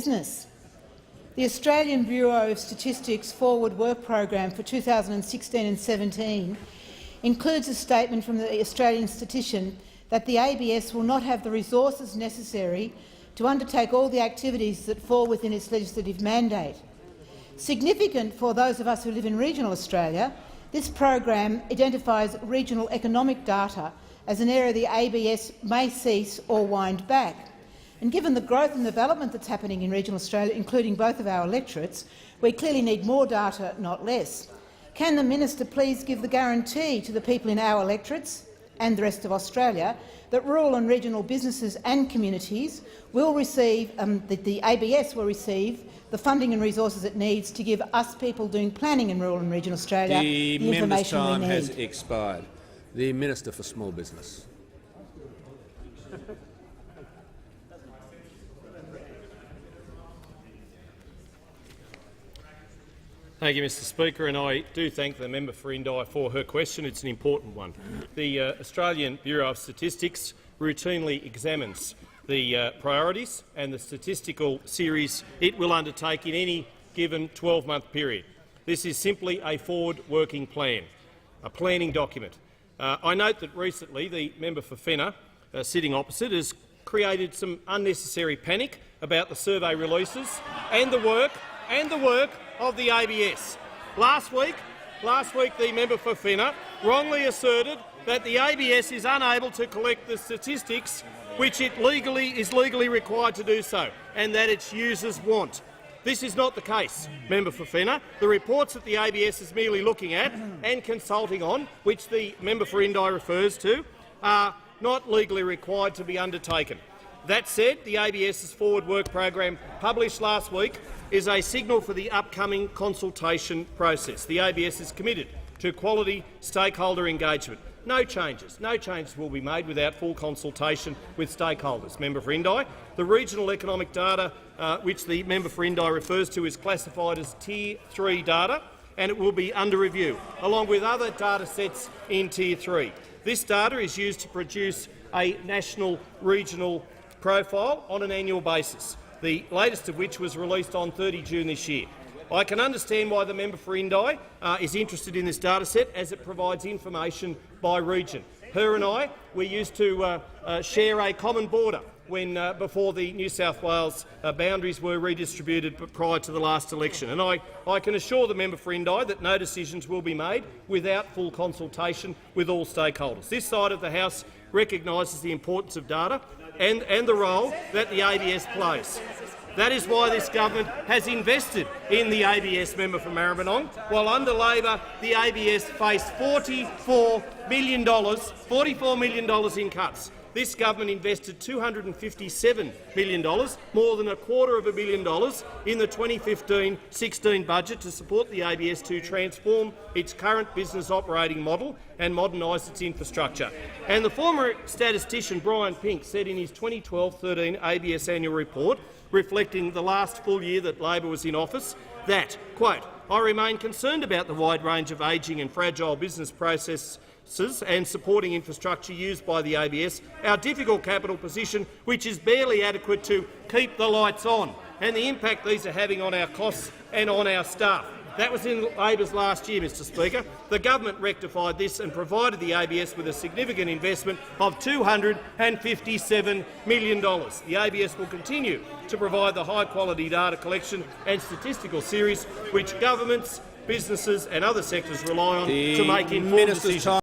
business. The Australian Bureau of Statistics Forward Work Program for 2016 and 17 includes a statement from the Australian statistician that the ABS will not have the resources necessary to undertake all the activities that fall within its legislative mandate. Significant for those of us who live in regional Australia, this program identifies regional economic data as an area the ABS may cease or wind back. And given the growth and development that's happening in regional Australia, including both of our electorates, we clearly need more data, not less. Can the minister please give the guarantee to the people in our electorates and the rest of Australia that rural and regional businesses and communities will receive, the ABS will receive the funding and resources it needs to give us people doing planning in rural and regional Australia the information we need? The member's time has expired. The Minister for Small Business. Thank you, Mr Speaker, and I do thank the member for Indi for her question. It's an important one. The Australian Bureau of Statistics routinely examines the priorities and the statistical series it will undertake in any given 12-month period. This is simply a forward-working plan, a planning document. I note that recently the member for Fenner, sitting opposite, has created some unnecessary panic about the survey releases and the work of the ABS. Last week, the member for Fenner wrongly asserted that the ABS is unable to collect the statistics which it is legally required to do so, and that its users want. This is not the case, member for Fenner. The reports that the ABS is merely looking at and consulting on, which the member for Indi refers to, are not legally required to be undertaken. That said, the ABS's forward work program, published last week, is a signal for the upcoming consultation process. The ABS is committed to quality stakeholder engagement. No changes will be made without full consultation with stakeholders. Member for Indi, the regional economic data which the member for Indi refers to is classified as Tier 3 data, and it will be under review, along with other data sets in Tier 3. This data is used to produce a national regional profile on an annual basis, the latest of which was released on 30 June this year. I can understand why the member for Indi is interested in this data set, as it provides information by region. Her and I, we used to share a common border before the New South Wales boundaries were redistributed prior to the last election. And I can assure the member for Indi that no decisions will be made without full consultation with all stakeholders. This side of the House recognises the importance of data and the role that the ABS plays. That is why this government has invested in the ABS, member for Maribyrnong, while under Labor the ABS faced $44 million in cuts. This government invested $257 million, more than $250 million, in the 2015-16 budget to support the ABS to transform its current business operating model and modernise its infrastructure. And the former statistician Brian Pink said in his 2012-13 ABS annual report, reflecting the last full year that Labor was in office, that, quote, "I remain concerned about the wide range of ageing and fragile business processes and supporting infrastructure used by the ABS, our difficult capital position, which is barely adequate to keep the lights on, and the impact these are having on our costs and on our staff." That was in Labor's last year, Mr Speaker. The government rectified this and provided the ABS with a significant investment of $257 million. The ABS will continue to provide the high-quality data collection and statistical series which governments, businesses and other sectors rely on to make informed decisions.